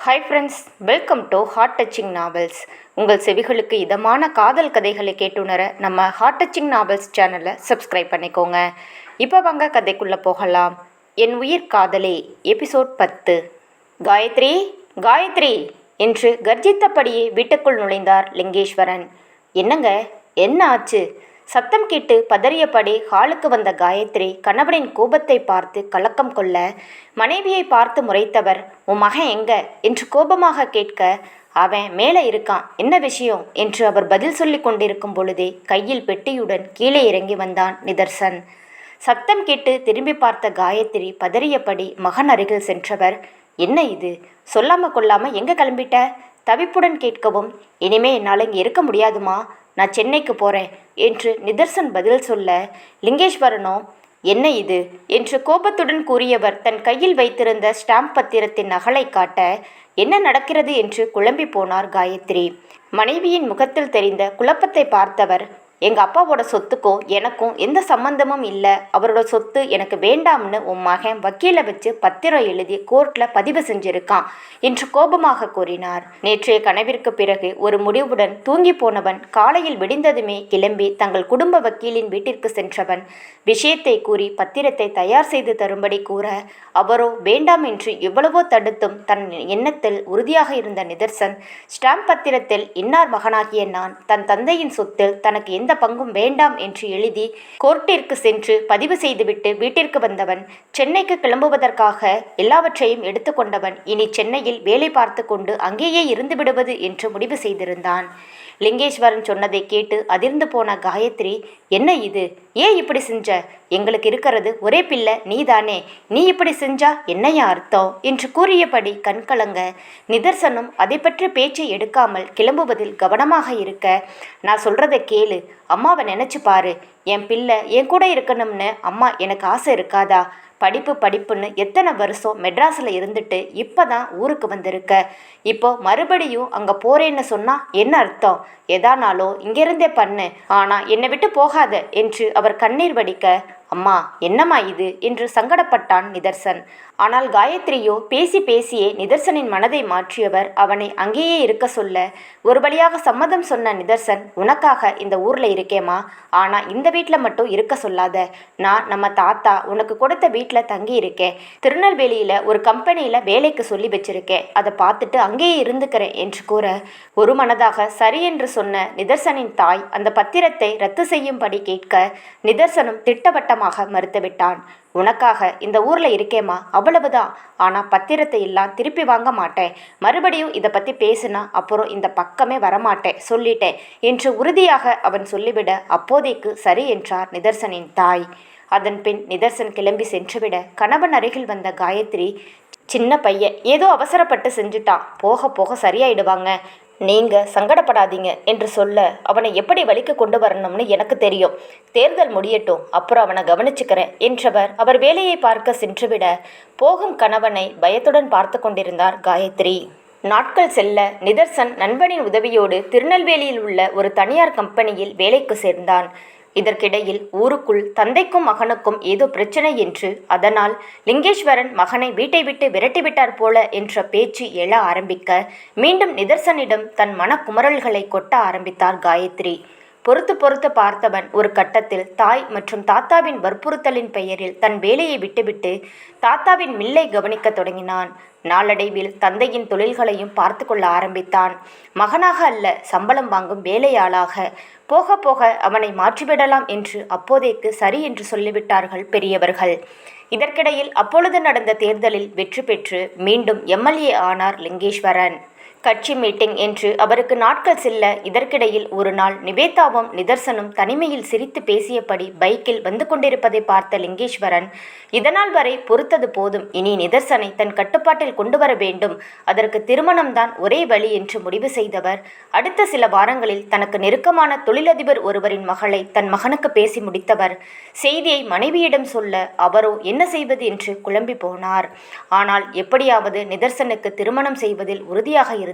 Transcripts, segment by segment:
Hi friends, welcome to heart touching novels. உங்கள் செவிகளுக்கு இதமான காதல் கதைகளை கேட்டுணர நம்ம ஹார்ட் டச்சிங் நாவல்ஸ் சேனலை சப்ஸ்கிரைப் பண்ணிக்கோங்க. இப்போ வாங்க கதைக்குள்ளே போகலாம். என் உயிர் காதலே எபிசோட் 10. காயத்ரி, காயத்ரி என்று கர்ஜித்தபடியே வீட்டுக்குள் நுழைந்தார் லிங்கேஸ்வரன். என்னங்க, என்ன ஆச்சு? சத்தம் கேட்டு பதறியபடி ஹாலுக்கு வந்த காயத்ரி கணவனின் கோபத்தை பார்த்து கலக்கம் கொள்ள, மனைவியை பார்த்து முறைத்தவர், உன் மகன் எங்க என்று கோபமாக கேட்க, அவன் மேலே இருக்கான், என்ன விஷயம் என்று அவர் பதில் சொல்லி கொண்டிருக்கும் பொழுதே கையில் பெட்டியுடன் கீழே இறங்கி வந்தான் நிதர்சன். சத்தம் கேட்டு திரும்பி பார்த்த காயத்ரி பதறியபடி மகன் அருகில் சென்றவர், என்ன இது, சொல்லாம கொள்ளாம எங்க கிளம்பிட்ட? தவிப்புடன் கேட்கவும், இனிமே என்னால் இங்கே இருக்க முடியாதுமா, நான் சென்னைக்கு போகிறேன் என்று நிதர்சன் பதில் சொல்ல, லிங்கேஸ்வரனோ என்ன இது என்று கோபத்துடன் கூறியவர் தன் கையில் வைத்திருந்த ஸ்டாம்ப் பத்திரத்தின் நகலை காட்ட, என்ன நடக்கிறது என்று குழம்பி போனார் காயத்ரி. மனைவியின் முகத்தில் தெரிந்த குழப்பத்தை பார்த்தவர், எங்கள் அப்பாவோட சொத்துக்கும் எனக்கும் எந்த சம்பந்தமும் இல்லை, அவரோட சொத்து எனக்கு வேண்டாம்னு உன் மகன் வக்கீலை வச்சு பத்திரம் எழுதி கோர்ட்டில் பதிவு செஞ்சிருக்கான் என்று கோபமாக கூறினார். நேற்றைய கனவிற்கு பிறகு ஒரு முடிவுடன் தூங்கி போனவன் காலையில் விடிந்ததுமே கிளம்பி தங்கள் குடும்ப வக்கீலின் வீட்டிற்கு சென்றவன் விஷயத்தை கூறி பத்திரத்தை தயார் செய்து தரும்படி கூற, அவரோ வேண்டாம் என்று எவ்வளவோ தடுத்தும் தன் எண்ணத்தில் உறுதியாக இருந்த நிதர்சன், ஸ்டாம்ப் பத்திரத்தில் இன்னார் மகனாகிய நான் தன் தந்தையின் சொத்தில் தனக்கு எந்த பங்கும் வேண்டாம் என்று எழுதி கோர்ட்டிற்கு சென்று பதிவு செய்துவிட்டு வீட்டிற்கு வந்தவன் சென்னைக்கு கிளம்புவதற்காக எல்லாவற்றையும் எடுத்துக்கொண்டவன் இனி சென்னையில் வேலை பார்த்து கொண்டு அங்கேயே இருந்து விடுவது என்று முடிவு செய்திருந்தான். லிங்கேஸ்வரன் சொன்னதை கேட்டு அதிர்ந்து போன காயத்ரி, என்ன இது, ஏன் இப்படி செஞ்ச? எங்களுக்கு இருக்கிறது ஒரே பிள்ளை நீதானே, நீ இப்படி செஞ்சா என்னையா அர்த்தம் என்று கூறியபடி கண்கலங்க, நிதர்சனும் அதை பற்றி பேச்சை எடுக்காமல் கிளம்புவதில் கவனமாக இருக்க, நான் சொல்றதை கேளு, அம்மாவை நினைச்சு பாரு, என் பிள்ளை என் கூட இருக்கணும்னு அம்மா எனக்கு ஆசை இருக்காதா? படிப்புன்னு எத்தனை வருஷம் மெட்ராஸில் இருந்துட்டு இப்போ தான் ஊருக்கு வந்திருக்க, இப்போ மறுபடியும் அங்கே போகிறேன்னு சொன்னால் என்ன அர்த்தம்? எதானாலும் இங்கிருந்தே பண்ணு, ஆனால் என்னை விட்டு போகாத என்று அவர் கண்ணீர் வடிக்க, அம்மா என்னம்மா இது என்று சங்கடப்பட்டான் நிதர்சன். ஆனால் காயத்ரியோ பேசி பேசியே நிதர்சனின் மனதை மாற்றியவர் அவனை அங்கேயே இருக்க சொல்ல, ஒரு வழியாக சம்மதம் சொன்ன நிதர்சன், உனக்காக இந்த ஊரில் இருக்கேம்மா, ஆனால் இந்த வீட்டில் மட்டும் இருக்க சொல்லாத, நான் நம்ம தாத்தா உனக்கு கொடுத்த வீட்டில் தங்கி இருக்கேன், திருநெல்வேலியில் ஒரு கம்பெனியில் வேலைக்கு சொல்லி வச்சிருக்கேன், அதை பார்த்துட்டு அங்கேயே இருந்துக்கிறேன் என்று கூற, ஒரு மனதாக சரி என்று சொன்ன நிதர்சனின் தாய் அந்த பத்திரத்தை ரத்து செய்யும்படி கேட்க, நிதர்சனும் திட்டவட்டமாக மறுத்துவிட்டான். உனக்காக இந்த ஊர்ல இருக்கேம்மா, அவ்வளவுதான், ஆனா பத்திரத்தை எல்லாம் திருப்பி வாங்க மாட்டேன், மறுபடியும் இதை பத்தி பேசுனா அப்புறம் இந்த பக்கமே வரமாட்டேன் சொல்லிட்டேன் என்று உறுதியாக அவன் சொல்லிவிட, அப்போதைக்கு சரி என்றார் நிதர்சனின் தாய். அதன் பின் நிதர்சன் கிளம்பி சென்றுவிட கணவன் அருகில் வந்த காயத்ரி, சின்ன பையன் ஏதோ அவசரப்பட்டு செஞ்சுட்டான், போக போக சரியாயிடுவாங்க, நீங்க சங்கடப்படாதீங்க என்று சொல்ல, அவனை எப்படி வழிக்கு கொண்டு வரணும்னு எனக்கு தெரியும், தேர்தல் முடியட்டும், அப்புறம் அவனை கவனிச்சுக்கிறேன் என்றவர் அவர் வேலையை பார்க்க சென்றுவிட, போகும் கணவனை பயத்துடன் பார்த்து கொண்டிருந்தார் காயத்ரி. நாட்கள் செல்ல நிதர்சன் நண்பனின் உதவியோடு திருநெல்வேலியில் உள்ள ஒரு தனியார் கம்பெனியில் வேலைக்கு சேர்ந்தான். இதற்கிடையில் ஊருக்குள் தந்தைக்கும் மகனுக்கும் ஏதோ பிரச்சனை என்று, அதனால் லிங்கேஸ்வரன் மகனை வீட்டை விட்டு விரட்டிவிட்டார் போல என்ற பேச்சு எழ ஆரம்பிக்க, மீண்டும் நிதர்சனிடம் தன் மனக்குமரல்களை கொட்ட ஆரம்பித்தார் காயத்ரி. பொறுத்து பார்த்தவன் ஒரு கட்டத்தில் தாய் மற்றும் தாத்தாவின் வற்புறுத்தலின் பெயரில் தன் வேலையை விட்டுவிட்டு தாத்தாவின் மில்லை கவனிக்க தொடங்கினான். நாளடைவில் தந்தையின் தொழில்களையும் பார்த்து கொள்ள ஆரம்பித்தான். மகனாக அல்ல, சம்பளம் வாங்கும் வேலையாளாக. போக போக அவனை மாற்றிவிடலாம் என்று அப்போதைக்கு சரி என்று சொல்லிவிட்டார்கள் பெரியவர்கள். இதற்கிடையில் அப்பொழுது நடந்த தேர்தலில் வெற்றி பெற்று மீண்டும் எம்எல்ஏ ஆனார் லிங்கேஸ்வரன். கட்சி மீட்டிங் என்று அவருக்கு நாட்கள் செல்ல, இதற்கிடையில் ஒரு நாள் நிவேதாவும் நிதர்சனும் தனிமையில் சிரித்து பேசியபடி பைக்கில் வந்து கொண்டிருப்பதை பார்த்த லிங்கேஸ்வரன், இதனால் வரை பொறுத்தது போதும், இனி நிதர்சனை தன் கட்டுப்பாட்டில் கொண்டு வர வேண்டும், அதற்கு திருமணம்தான் ஒரே வழி என்று முடிவு செய்தவர் அடுத்த சில வாரங்களில் தனக்கு நெருக்கமான தொழிலதிபர் ஒருவரின் மகளை தன் மகனுக்கு பேசி முடித்தவர் செய்தியை மனைவியிடம் சொல்ல, அவரோ என்ன செய்வது என்று குழம்பி போனார். ஆனால் எப்படியாவது நிதர்சனுக்கு திருமணம் செய்வதில் உறுதியாக இருந்தார்.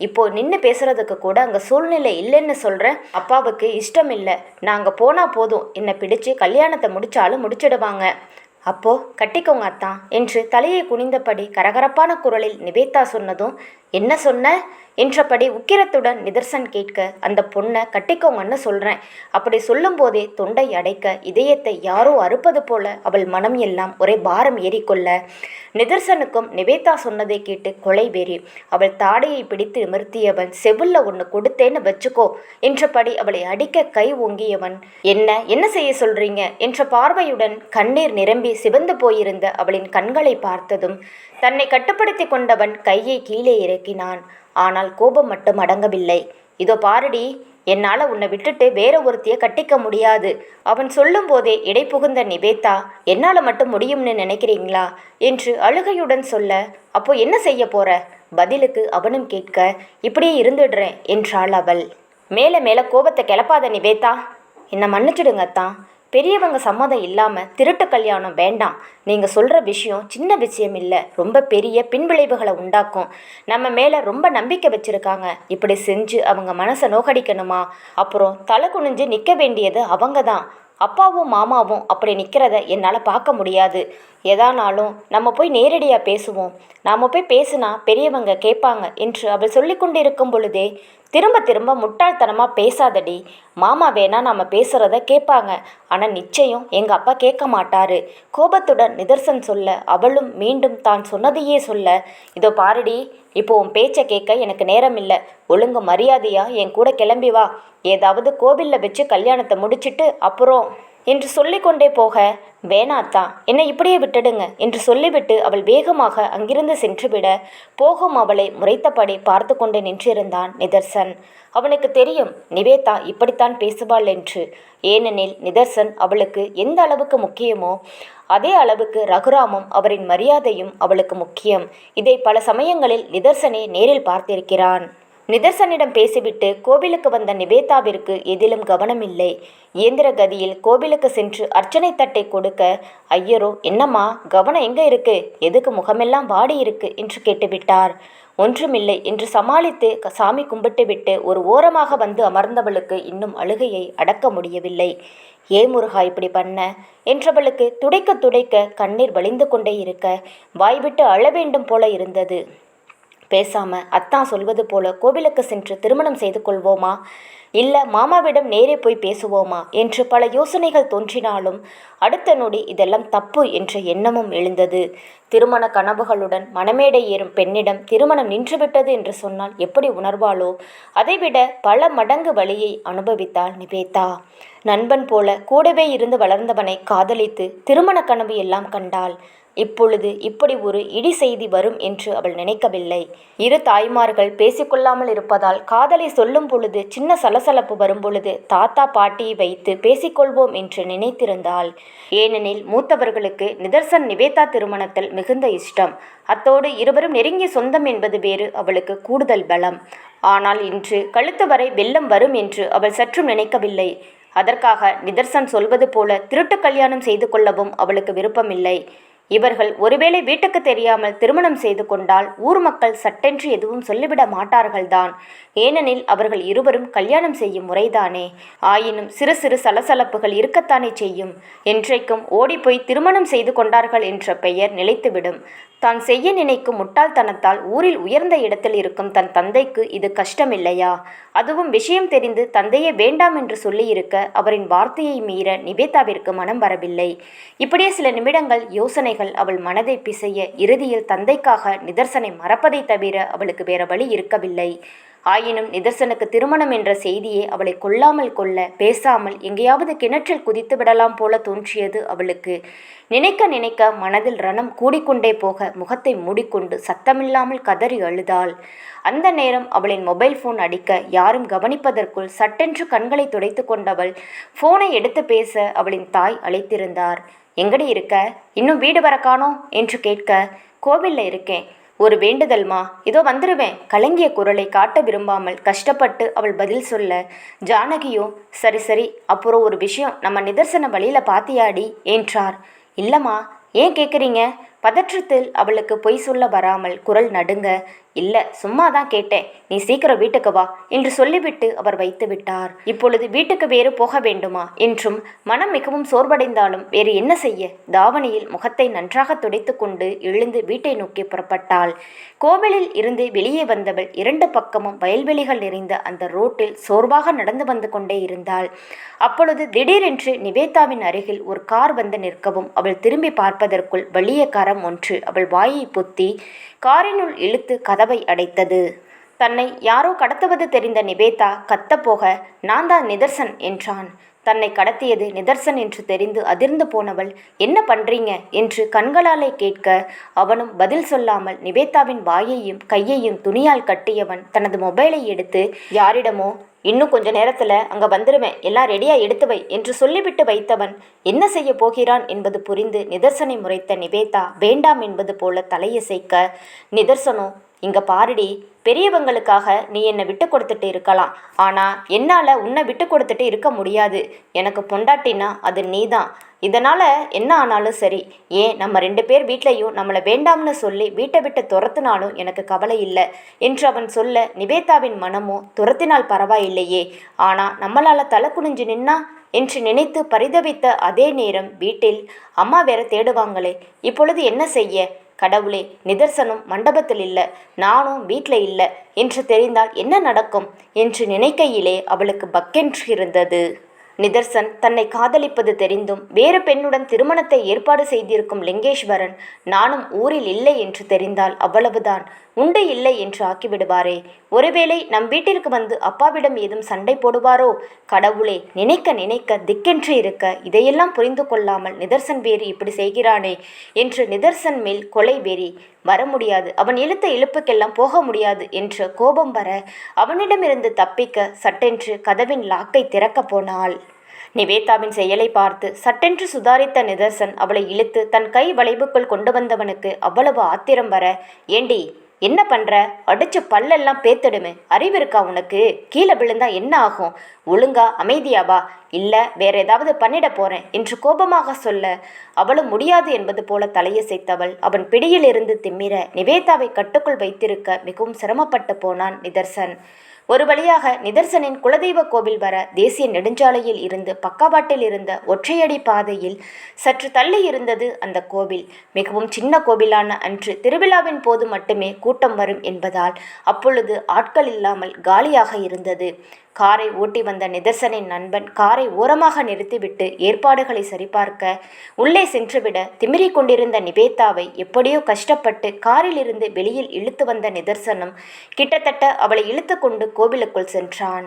இப்போ நின்று பேசுறதுக்கு கூட அங்கே சூழ்நிலை இல்லைன்னு சொல்கிறேன். அப்பாவுக்கு இஷ்டம் இல்லை. நான் அங்கே போனால் போதும், என்னை பிடிச்சு கல்யாணத்தை முடிச்சாலும் முடிச்சிடுவாங்க. அப்போ கட்டிக்கோங்க அத்தான் என்று தலையை குனிந்தபடி கரகரப்பான குரலில் நிவேதா சொன்னதும், என்ன சொன்ன என்றபடி உக்கிரத்துடன் நிதர்சன் கேட்க, அந்த பொண்ணை கட்டிக்கோங்கன்னு சொல்கிறேன். அப்படி சொல்லும்போதே தொண்டை அடைக்க இதயத்தை யாரோ அறுப்பது போல அவள் மனம் எல்லாம் ஒரே பாரம் ஏறிக்கொள்ள, நிதர்சனுக்கும் நிவேதா சொன்னதை கேட்டு கொலை வெறி. அவள் தாடையை பிடித்து நிமிர்த்தியவன், செவுல்ல ஒன்று கொடுத்தேன்னு வச்சுக்கோ என்றபடி அவளை அடிக்க கை ஓங்கியவன், என்ன செய்ய சொல்றீங்க என்ற பார்வையுடன் கண்ணீர் நிரம்பி சிவந்து போயிருந்த அவளின் கண்களை பார்த்ததும் தன்னை கட்டுப்படுத்தி கொண்டவன் கையை கீழே இறக்கினான். ஆனால் கோபம் மட்டும் அடங்கவில்லை. இதோ பாருடி, என்னால் உன்னை விட்டுட்டு வேற ஒருத்தியை கட்டிக்க முடியாது. அவன் சொல்லும் போதே இடை புகுந்த நிவேதா, என்னால் மட்டும் முடியும்னு நினைக்கிறீங்களா என்று அழுகையுடன் சொல்ல, அப்போ என்ன செய்ய போற? பதிலுக்கு அவனும் கேட்க, இப்படியே இருந்துடுறேன் என்றாள் அவள். மேலே மேலே கோபத்தை கிளப்பாத நிவேதா, என்னை மன்னிச்சிடுங்கத்தான். பெரியவங்க சம்மதம் இல்லாமல் திருட்டு கல்யாணம் வேண்டாம். நீங்கள் சொல்கிற விஷயம் சின்ன விஷயம் இல்லை, ரொம்ப பெரிய பின்விளைவுகளை உண்டாக்கும். நம்ம மேலே ரொம்ப நம்பிக்கை வச்சுருக்காங்க. இப்படி செஞ்சு அவங்க மனசை நோகடிக்கணுமா? அப்புறம் தலை குனிஞ்சு நிற்க வேண்டியது அவங்க தான். அப்பாவும் மாமாவும் அப்படி நிற்கிறத என்னால் பார்க்க முடியாது. எதானாலும் நம்ம போய் நேரடியாக பேசுவோம். நாம் போய் பேசுனா பெரியவங்க கேட்பாங்க என்று அவள் சொல்லி கொண்டிருக்கும் பொழுதே, திரும்ப திரும்ப முட்டாள்தனமாக பேசாதடி. மாமா வேணா நாம் பேசுகிறத கேட்பாங்க, ஆனால் நிச்சயம் எங்கள் அப்பா கேட்க மாட்டாரு. கோபத்துடன் நிதர்சன் சொல்ல, அவளும் மீண்டும் தான் சொன்னதையே சொல்ல, இதோ பாருடி, இப்போ உன் பேச்சை கேட்க எனக்கு நேரம் இல்லை. ஒழுங்கு மரியாதையா என் கூட கிளம்பி வா. ஏதாவது கோவிலில் வச்சு கல்யாணத்தை முடிச்சிட்டு அப்புறம் என்று சொல்லிக்கொண்டே போக, வேணாத்தான், என்னை இப்படியே விட்டுடுங்க என்று சொல்லிவிட்டு அவள் வேகமாக அங்கிருந்து சென்றுவிட, போகும் அவளை முறைத்தபடி பார்த்து கொண்டு நின்றிருந்தான் நிதர்சன். அவனுக்கு தெரியும் நிவேதா இப்படித்தான் பேசுவாள் என்று. ஏனெனில் நிதர்சன் அவளுக்கு எந்த அளவுக்கு முக்கியமோ அதே அளவுக்கு ரகுராமும் அவரின் மரியாதையும் அவளுக்கு முக்கியம். இதை பல சமயங்களில் நிதர்சனே நேரில் பார்த்திருக்கிறான். நிதர்சனிடம் பேசிவிட்டு கோவிலுக்கு வந்த நிவேதாவிற்கு எதிலும் கவனமில்லை. இயந்திர கதியில் கோவிலுக்கு சென்று அர்ச்சனை தட்டை கொடுக்க, ஐயரோ, என்னம்மா கவனம் எங்கே இருக்கு? எதுக்கு முகமெல்லாம் வாடி இருக்கு என்று கேட்டுவிட்டார். ஒன்றுமில்லை என்று சமாளித்து சாமி கும்பிட்டு விட்டு ஒரு ஓரமாக வந்து அமர்ந்தவளுக்கு இன்னும் அழுகையை அடக்க முடியவில்லை. ஏ முருகா இப்படி பண்ண என்றவளுக்கு துடைக்க துடைக்க கண்ணீர் வழிந்து கொண்டே இருக்க வாய்விட்டு அழ வேண்டும் போல இருந்தது. பேசாம அத்தான் சொல்வது போல கோவிலுக்கு சென்று திருமணம் செய்து கொள்வோமா, இல்லை மாமாவிடம் நேரே போய் பேசுவோமா என்று பல யோசனைகள் தோன்றினாலும் அடுத்த நொடி இதெல்லாம் தப்பு என்ற எண்ணமும் எழுந்தது. திருமண கனவுகளுடன் மணமேடை ஏறும் பெண்ணிடம் திருமணம் நின்றுவிட்டது என்று சொன்னால் எப்படி உணர்வாளோ அதைவிட பல மடங்கு வலியை அனுபவித்தாள் நிவேதா. நண்பன் போல கூடவே இருந்து வளர்ந்தவனை காதலித்து திருமண கனவு எல்லாம் கண்டாள். இப்பொழுது இப்படி ஒரு இடி செய்தி வரும் என்று அவள் நினைக்கவில்லை. இரு தாய்மார்கள் பேசிக்கொள்ளாமல் இருப்பதால் காதலை சொல்லும் பொழுது சின்ன சலசலப்பு வரும் பொழுது தாத்தா பாட்டியை வைத்து பேசிக்கொள்வோம் என்று நினைத்திருந்தாள். ஏனெனில் மூத்தவர்களுக்கு நிதர்சன் நிவேதா திருமணத்தில் மிகுந்த இஷ்டம். அத்தோடு இருவரும் நெருங்கிய சொந்தம் என்பது வேறு அவளுக்கு கூடுதல் பலம். ஆனால் இன்று கழுத்து வரை வெள்ளம் வரும் என்று அவள் சற்றும் நினைக்கவில்லை. அதற்காக நிதர்சன் சொல்வது போல திருட்டு கல்யாணம் செய்து கொள்ளவும் அவளுக்கு விருப்பமில்லை. இவர்கள் ஒருவேளை வீட்டுக்கு தெரியாமல் திருமணம் செய்து கொண்டால் ஊர் மக்கள் சட்டென்று எதுவும் சொல்லிவிட மாட்டார்கள்தான். ஏனெனில் அவர்கள் இருவரும் கல்யாணம் செய்யும் முறைதானே. ஆயினும் சிறு சிறு சலசலப்புகள் இருக்கத்தானே செய்யும். என்றைக்கும் ஓடிப்போய் திருமணம் செய்து கொண்டார்கள் என்ற பெயர் நிலைத்துவிடும். தான் செய்ய நினைக்கும் முட்டாள்தனத்தால் ஊரில் உயர்ந்த இடத்தில் இருக்கும் தன் தந்தைக்கு இது கஷ்டமில்லையா? அதுவும் விஷயம் தெரிந்து தந்தையே வேண்டாம் என்று சொல்லியிருக்க அவரின் வார்த்தையை மீற நிவேதாவிற்கு மனம் வரவில்லை. இப்படியே சில நிமிடங்கள் யோசனைகள் அவள் மனதை பிசைய இறுதியில் தந்தைக்காக நிதர்சனை மறப்பதை தவிர அவளுக்கு வேற வழி இருக்கவில்லை. ஆயினும் நிதர்சனுக்கு திருமணம் என்ற செய்தியை அவளை கொள்ளாமல் கொள்ள பேசாமல் எங்கேயாவது கிணற்றில் குதித்து விடலாம் போல தோன்றியது அவளுக்கு. நினைக்க நினைக்க மனதில் ரணம் கூடிக்கொண்டே போக முகத்தை மூடிக்கொண்டு சத்தமில்லாமல் கதறி அழுதாள். அந்த நேரம் அவளின் மொபைல் ஃபோன் அடிக்க யாரும் கவனிப்பதற்குள் சட்டென்று கண்களை துடைத்து கொண்டவள் ஃபோனை எடுத்து பேச அவளின் தாய் அழைத்திருந்தார். எங்கடி இருக்க? இன்னும் வீடு வர காணோம் என்று கேட்க, கோவில்ல இருக்கேன். ஒரு வேண்டுதல்மா, இதோ வந்துருவேன். கலங்கிய குரலை காட்ட விரும்பாமல் கஷ்டப்பட்டு அவள் பதில் சொல்ல, ஜானகியோ சரி சரி, அப்புறம் ஒரு விஷயம், நம்ம நிதர்சன வழியில் பாத்தியாடி என்றார். இல்லைம்மா, ஏன் கேட்குறீங்க? பதற்றத்தில் அவளுக்கு பொய் சொல்ல வராமல் குரல் நடுங்க, இல்லை, சும்மா தான் கேட்டேன். நீ சீக்கிரம் வீட்டுக்கு வா என்று சொல்லிவிட்டு அவர் வைத்து விட்டார். இப்பொழுது வீட்டுக்கு வேறு போக வேண்டுமா என்றும் மனம் மிகவும் சோர்வடைந்தாலும் வேறு என்ன செய்ய? தாவணியில் முகத்தை நன்றாக துடைத்து கொண்டு எழுந்து வீட்டை நோக்கி புறப்பட்டாள். கோவிலில் இருந்து வெளியே வந்தவள் 2 பக்கமும் வயல்வெளிகள் நிறைந்த அந்த ரோட்டில் சோர்வாக நடந்து வந்து கொண்டே இருந்தாள். அப்பொழுது திடீரென்று நிவேதாவின் அருகில் ஒரு கார் வந்து நிற்கவும் அவள் திரும்பி பார்ப்பதற்குள் வலிய கரம் ஒன்று அவள் வாயை பொத்தி காரினுள் இழுத்து கதவை அடைத்தது. தன்னை யாரோ கடத்துவது தெரிந்த நிவேதா கத்தப்போக, நான் தான் நிதர்சன் என்றான். தன்னை கடத்தியது நிதர்சன் என்று தெரிந்து அதிர்ந்து போனவள், என்ன பண்றீங்க என்று கண்களாலே கேட்க அவனும் பதில் சொல்லாமல் நிவேதாவின் வாயையும் கையையும் துணியால் கட்டியவன் தனது மொபைலை எடுத்து யாரிடமோ, இன்னும் கொஞ்ச நேரத்தில் அங்கே வந்துடுவேன், எல்லாம் ரெடியாக எடுத்து வை என்று சொல்லிவிட்டு வைத்தவன் என்ன செய்ய போகிறான் என்பது புரிந்து நிதர்சனை முறைத்த நிவேதா வேண்டாம் என்பது போல தலையசைக்க, நிதர்சனோ, இங்கே பாருடி, பெரியவங்களுக்காக நீ என்னை விட்டு கொடுத்துட்டு இருக்கலாம், ஆனால் என்னால் உன்னை விட்டு கொடுத்துட்டு இருக்க முடியாது. எனக்கு பொண்டாட்டினா அது நீதான். இதனால் என்ன ஆனாலும் சரி, ஏன் நம்ம 2 பேர் வீட்லையும் நம்மளை வேண்டாம்னு சொல்லி வீட்டை விட்டு துரத்துனாலும் எனக்கு கவலை இல்லை என்று அவன் சொல்ல, நிவேதாவின் மனமோ துரத்தினால் பரவாயில்லையே, ஆனால் நம்மளால் தலை குனிஞ்சு நின்னா என்று நினைத்து பரிதவித்த அதே நேரம் வீட்டில் அம்மா வேற தேடுவாங்களே, இப்பொழுது என்ன செய்ய? கடவுளே, நிதர்சனும் மண்டபத்தில் இல்லை, நானும் வீட்டில் இல்லை என்று தெரிந்தால் என்ன நடக்கும் என்று நினைக்கையிலே அவளுக்கு பக்கென்று இருந்தது. நிதர்சன் தன்னை காதலிப்பது தெரிந்தும் வேறு பெண்ணுடன் திருமணத்தை ஏற்பாடு செய்திருக்கும் லிங்கேஸ்வரன் நானும் ஊரில் இல்லை என்று தெரிந்தால் அவ்வளவுதான், உண்டு இல்லை என்று ஆக்கிவிடுவாரே. ஒருவேளை நம் வீட்டிற்கு வந்து அப்பாவிடம் ஏதும் சண்டை போடுவாரோ? கடவுளே, நினைக்க நினைக்க திக்கென்று இருக்க இதையெல்லாம் புரிந்து கொள்ளாமல் நிதர்சன் வேறு இப்படி செய்கிறானே என்று நிதர்சன் மேல் கொலை வெறி. வர முடியாது, அவன் இழுத்த இழுப்புக்கெல்லாம் போக முடியாது என்ற கோபம் வர அவனிடமிருந்து தப்பிக்க சட்டென்று கதவின் லாக்கை திறக்கப் போனாள். நிவேதாவின் செயலை பார்த்து சட்டென்று சுதாரித்த நிதர்சன் அவளை இழுத்து தன் கை வளைவுக்குள் கொண்டு வந்தவனுக்கு அவ்வளவு ஆத்திரம் வர, ஏண்டி என்ன பண்ற? அடிச்சு பல்லெல்லாம் பேத்துடுமே, அறிவு இருக்கா உனக்கு? கீழே விழுந்தா என்ன ஆகும்? ஒழுங்கா அமைதியாவா, இல்லை வேற ஏதாவது பண்ணிட போறேன் என்று கோபமாக சொல்ல அவளும் முடியாது என்பது போல தலையசைத்தவள் அவன் பிடியிலிருந்து திம்மிர நிவேதாவை கட்டுக்குள் வைத்திருக்க மிகவும் சிரமப்பட்டு போனான் நிதர்சன். ஒரு வழியாக நிதர்சனின் குலதெய்வ கோவில் வர தேசிய நெடுஞ்சாலையில் இருந்து பக்கவாட்டில் இருந்த ஒற்றையடி பாதையில் சற்று தள்ளி இருந்தது அந்த கோவில். மிகவும் சின்ன கோவிலான அன்று திருவிழாவின் போது மட்டுமே கூட்டம் வரும் என்பதால் அப்பொழுது ஆட்கள் இல்லாமல் காலியாக இருந்தது. காரை ஓட்டி வந்த நிதர்சனின் நண்பன் காரை ஓரமாக நிறுத்திவிட்டு ஏற்பாடுகளை சரிபார்க்க உள்ளே சென்றுவிட திமிரிக் கொண்டிருந்த நிவேதாவை எப்படியோ கஷ்டப்பட்டு காரிலிருந்து வெளியில் இழுத்து வந்த நிதர்சனம் கிட்டத்தட்ட அவளை இழுத்து கொண்டு கோவிலுக்குள் சென்றான்.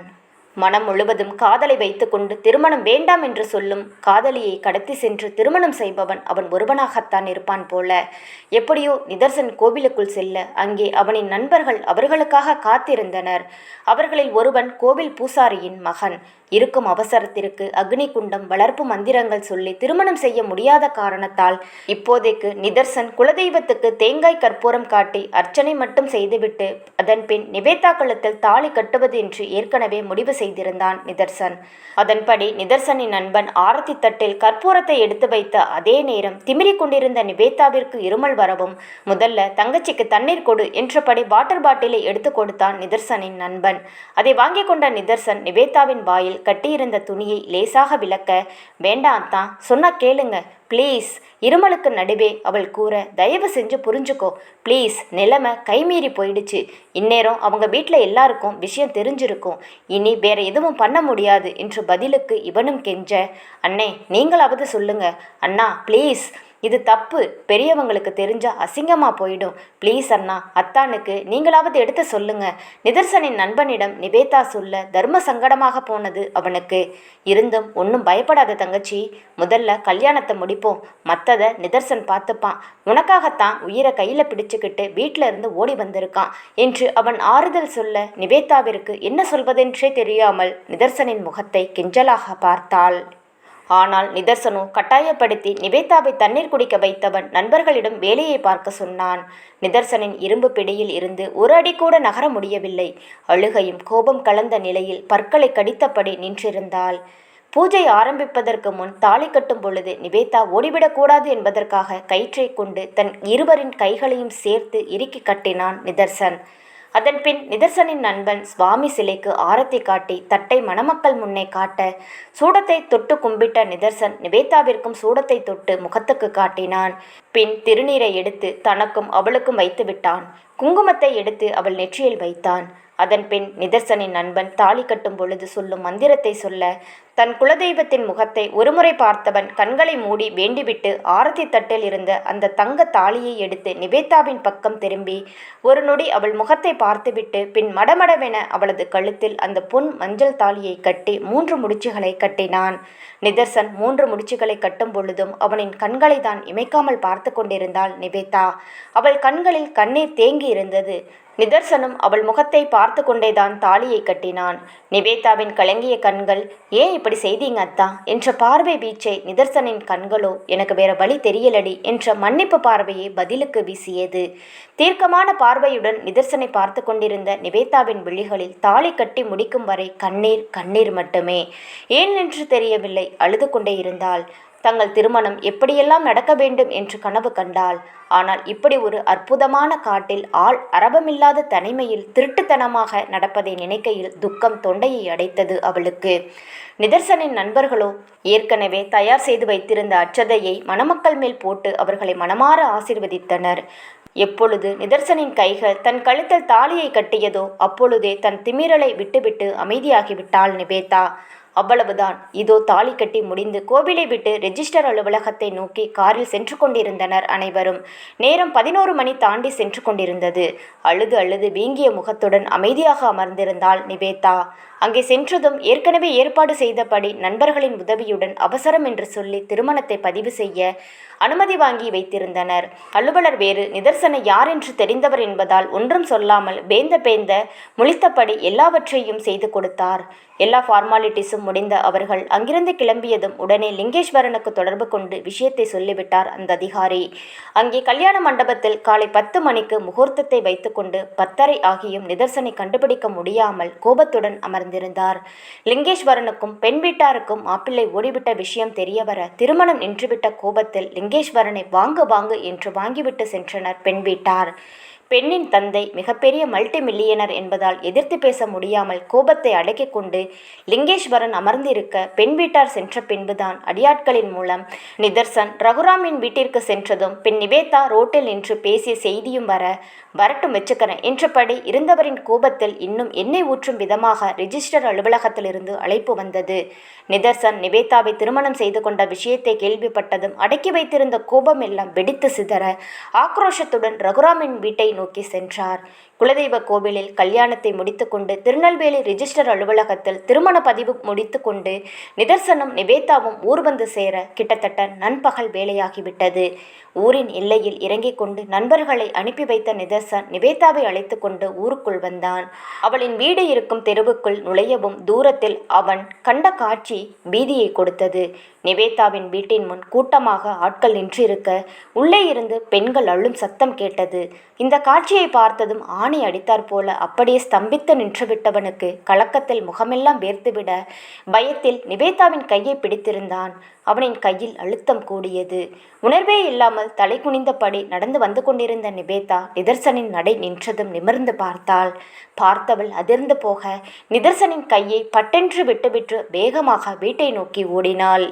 மனம் முழுவதும் காதலை வைத்துக்கொண்டு திருமணம் வேண்டாம் என்று சொல்லும் காதலியை கடத்தி சென்று திருமணம் செய்பவன் அவன் ஒருவனாகத்தான் இருப்பான் போல. எப்படியோ நிதர்சன் கோவிலுக்குள் செல்ல அங்கே அவனின் நண்பர்கள் அவர்களுக்காக காத்திருந்தனர். அவர்களில் ஒருவன் கோவில் பூசாரியின் மகன். இருக்கும் அவசரத்திற்கு அக்னி குண்டம் வளர்ப்பு மந்திரங்கள் சொல்லி திருமணம் செய்ய முடியாத காரணத்தால் இப்போதைக்கு நிதர்சன் குலதெய்வத்துக்கு தேங்காய் கற்பூரம் காட்டி அர்ச்சனை மட்டும் செய்துவிட்டு அதன் பின் நிவேதா கழுத்தில் தாலி கட்டுவது என்று ஏற்கனவே முடிவு செய்திருந்தான் நிதர்சன். அதன்படி நிதர்சனின் நண்பன் ஆரத்தி தட்டில் கற்பூரத்தை எடுத்து வைத்த அதே நேரம் திமிரிக் கொண்டிருந்த நிவேதாவிற்கு இருமல் வரவும் முதல்ல தங்கச்சிக்கு தண்ணீர் கொடு என்றபடி வாட்டர் பாட்டிலை எடுத்து கொடுத்தான் நிதர்சனின் நண்பன். அதை வாங்கி கொண்ட நிதர்சன் நிவேதாவின் வாயில் கட்டியிருந்த துணியை லேசாக விளக்க, வேண்டாம் தான் சொன்னா கேளுங்க ப்ளீஸ். இருமலுக்கு நடுவே அவள் கூற, தயவு செஞ்சு புரிஞ்சுக்கோ ப்ளீஸ், நிலைமை கைமீறி போயிடுச்சு. இந்நேரம் அவங்க வீட்டில் எல்லாருக்கும் விஷயம் தெரிஞ்சிருக்கும். இனி வேற எதுவும் பண்ண முடியாது என்று பதிலுக்கு இவனும் கெஞ்ச, அண்ணே நீங்களாவது சொல்லுங்க அண்ணா ப்ளீஸ், இது தப்பு, பெரியவங்களுக்கு தெரிஞ்சா அசிங்கமாக போயிடும். ப்ளீஸ் அண்ணா, அத்தானுக்கு நீங்களாவது எடுத்து சொல்லுங்க. நிதர்சனின் நண்பனிடம் நிவேதா சொல்ல தர்ம சங்கடமாக போனது அவனுக்கு. இருந்தும் ஒன்றும் பயப்படாத தங்கச்சி, முதல்ல கல்யாணத்தை முடிப்போம், மற்றதை நிதர்சன் பார்த்துப்பான். உனக்காகத்தான் உயிரை கையில் பிடிச்சுக்கிட்டு வீட்டில் இருந்து ஓடி வந்திருக்கான் என்று அவன் ஆறுதல் சொல்ல நிவேதாவிற்கு என்ன சொல்வதென்றே தெரியாமல் நிதர்சனின் முகத்தை கெஞ்சலாக பார்த்தாள். ஆனால் நிதர்சனோ கட்டாயப்படுத்தி நிவேதாவை தண்ணீர் குடிக்க வைத்தவன் நண்பர்களிடம் வேலையை பார்க்க சொன்னான். நிதர்சனின் இரும்பு பிடியில் இருந்து ஒரு அடி கூட நகர முடியவில்லை. அழுகையும் கோபம் கலந்த நிலையில் பற்களை கடித்தபடி நின்றிருந்தாள். பூஜை ஆரம்பிப்பதற்கு முன் தாலி கட்டும் பொழுது நிவேதா ஓடிவிடக்கூடாது என்பதற்காக கயிற்றை கொண்டு தன் இருவரின் கைகளையும் சேர்த்து இறுக்கி கட்டினான் நிதர்சன். அதன்பின் நிதர்சனின் நண்பன் சுவாமி சிலைக்கு ஆரத்தி காட்டி தட்டை மணமக்கள் முன்னே காட்ட சூடத்தை தொட்டு கும்பிட்ட நிதர்சன் நிவேதாவிற்கும் சூடத்தை தொட்டு முகத்துக்கு காட்டினான். பின் திருநீரை எடுத்து தனக்கும் அவளுக்கும் வைத்து விட்டான். குங்குமத்தை எடுத்து அவள் நெற்றியில் வைத்தான். அதன்பின் நிதர்சனின் நண்பன் தாலி கட்டும் பொழுது சொல்லும் மந்திரத்தை சொல்ல தன் குலதெய்வத்தின் முகத்தை ஒருமுறை பார்த்தவன் கண்களை மூடி வேண்டிவிட்டு ஆரத்தி தட்டில் இருந்த அந்த தங்க தாலியை எடுத்து நிவேதாவின் பக்கம் திரும்பி ஒரு நொடி அவள் முகத்தை பார்த்துவிட்டு பின் மடமடவென அவளது கழுத்தில் அந்த பொன் மஞ்சள் தாலியை கட்டி 3 முடிச்சுகளை கட்டினான். நிதர்சன் 3 முடிச்சுகளை கட்டும் பொழுதும் அவனின் கண்களை தான் இமைக்காமல் பார்த்து கொண்டிருந்தாள் நிவேதா. அவள் கண்களில் கண்ணீர் தேங்கி இருந்தது. நிதர்சனும் அவள் முகத்தை பார்த்து கொண்டேதான் தாலியை கட்டினான். நிவேதாவின் கலங்கிய கண்கள், ஏன் இப்படி செய்தீங்க அத்தா என்ற பார்வை வீச்சை நிதர்சனின் கண்களோ எனக்கு வேற வழி தெரியலடி என்ற மன்னிப்பு பார்வையை பதிலுக்கு வீசியது. தீர்க்கமான பார்வையுடன் நிதர்சனை பார்த்து கொண்டிருந்த நிவேதாவின் விழிகளில் தாலி கட்டி முடிக்கும் வரை கண்ணீர் கண்ணீர் மட்டுமே. ஏன் என்று தெரியவில்லை, அழுது கொண்டே இருந்தாள். தங்கள் திருமணம் எப்படியெல்லாம் நடக்க வேண்டும் என்று கனவு கண்டாள். ஆனால் இப்படி ஒரு அற்புதமான காட்டில் ஆள் அரபமில்லாத தனிமையில் திருட்டுத்தனமாக நடப்பதை நினைக்கையில் துக்கம் தொண்டையை அடைத்தது அவளுக்கு. நிதர்சனின் நண்பர்களோ ஏற்கனவே தயார் செய்து வைத்திருந்த அச்சதையை மணமக்கள் மேல் போட்டு அவர்களை மனமாற ஆசீர்வதித்தனர். எப்பொழுது நிதர்சனின் கைகள் தன் கழுத்தில் தாலியை கட்டியதோ அப்பொழுதே தன் திமிரலை விட்டுவிட்டு அமைதியாகிவிட்டாள் நிவேதா. அவ்வளவுதான். இதோ தாலி கட்டி முடிந்து கோவிலை விட்டு ரெஜிஸ்டர் அலுவலகத்தை நோக்கி காரில் சென்று கொண்டிருந்தனர் அனைவரும். நேரம் 11 மணி தாண்டி சென்று கொண்டிருந்தது. அழுது அழுது வீங்கிய முகத்துடன் அமைதியாக அமர்ந்திருந்தாள் நிவேதா. அங்கே சென்றதும் ஏற்கனவே ஏற்பாடு செய்தபடி நண்பர்களின் உதவியுடன் அவசரம் என்று சொல்லி திருமணத்தை பதிவு செய்ய அனுமதி வாங்கி வைத்திருந்தனர். அலுவலர் வேறு நிதர்சனை யார் என்று தெரிந்தவர் என்பதால் ஒன்றும் சொல்லாமல் பேந்த முழித்தபடி எல்லாவற்றையும் செய்து கொடுத்தார். எல்லா ஃபார்மாலிட்டிஸும் முடிந்த அவர்கள் அங்கிருந்து கிளம்பியதும் உடனே லிங்கேஸ்வரனுக்கு தொடர்பு கொண்டு விஷயத்தை சொல்லிவிட்டார் அந்த அதிகாரி. அங்கே கல்யாண மண்டபத்தில் காலை 10 மணிக்கு முகூர்த்தத்தை வைத்துக்கொண்டு 10:30 ஆகியும் நிதர்சனை கண்டுபிடிக்க முடியாமல் கோபத்துடன் அமர்ந்திருந்தார். லிங்கேஸ்வரனுக்கும் பெண் வீட்டாருக்கும் மாப்பிள்ளை ஓடிவிட்ட விஷயம் தெரியவர திருமணம் நின்றுவிட்ட கோபத்தில் லிங்கேஸ்வரனை வாங்கு என்று வாங்கிவிட்டு சென்றனர் பெண் வீட்டார். பெண்ணின் தந்தை மிகப்பெரிய மல்டி மில்லியனர் என்பதால் எதிர்த்து பேச முடியாமல் கோபத்தை அடக்கிக் கொண்டு லிங்கேஸ்வரன் அமர்ந்திருக்க பெண் வீட்டார் சென்ற பின்புதான் அடியாட்களின் மூலம் நிதர்சன் ரகுராமின் வீட்டிற்கு சென்றதும் பின் நிவேதா ரோட்டில் நின்று பேசிய செய்தியும் வரட்டும் வச்சுக்கிறேன் என்றபடி இருந்தவரின் கோபத்தில் இன்னும் எண்ணெய் ஊற்றும் விதமாக ரிஜிஸ்டர் அலுவலகத்திலிருந்து அழைப்பு வந்தது. நிதர்சன் நிவேதாவை திருமணம் செய்து கொண்ட விஷயத்தை கேள்விப்பட்டதும் அடக்கி வைத்திருந்த கோபம் எல்லாம் வெடித்து சிதற ஆக்ரோஷத்துடன் ரகுராமின் வீட்டை நோக்கி சென்றார். குலதெய்வ கோவிலில் கல்யாணத்தை முடித்துக்கொண்டு திருநெல்வேலி ரிஜிஸ்டர் அலுவலகத்தில் திருமண பதிவு முடித்துக்கொண்டு நிதர்சனும் நிவேதாவும் ஊர் வந்து சேர கிட்டத்தட்ட நண்பகல் வேலையாகிவிட்டது. ஊரின் எல்லையில் இறங்கிக் கொண்டு நண்பர்களை அனுப்பி வைத்த நிதர்சன் நிவேதாவை அழைத்து கொண்டு ஊருக்குள் வந்தான். அவளின் வீடு இருக்கும் தெருவுக்குள் நுழையவும் தூரத்தில் அவன் கண்ட காட்சி பீதியை கொடுத்தது. நிவேதாவின் வீட்டின் முன் கூட்டமாக ஆட்கள் நின்றிருக்க உள்ளே இருந்து பெண்கள் அள்ளும் சத்தம் கேட்டது. இந்த காட்சியை பார்த்ததும் ஆணி அடித்தாற் போல அப்படியே ஸ்தம்பித்து நின்றுவிட்டவனுக்கு கலக்கத்தில் முகமெல்லாம் வேர்த்துவிட பயத்தில் நிவேதாவின் கையை பிடித்திருந்தான். அவனின் கையில் அழுத்தம் கூடியது. உணர்வே இல்லாமல் தலை குனிந்தபடி நடந்து வந்து கொண்டிருந்த நிவேதா நிதர்சனின் நடை நின்றதும் நிமிர்ந்து பார்த்தாள். பார்த்தவள் அதிர்ந்து போக நிதர்சனின் கையை பட்டென்று விட்டுவிட்டு வேகமாக வீட்டை நோக்கி ஓடினாள்.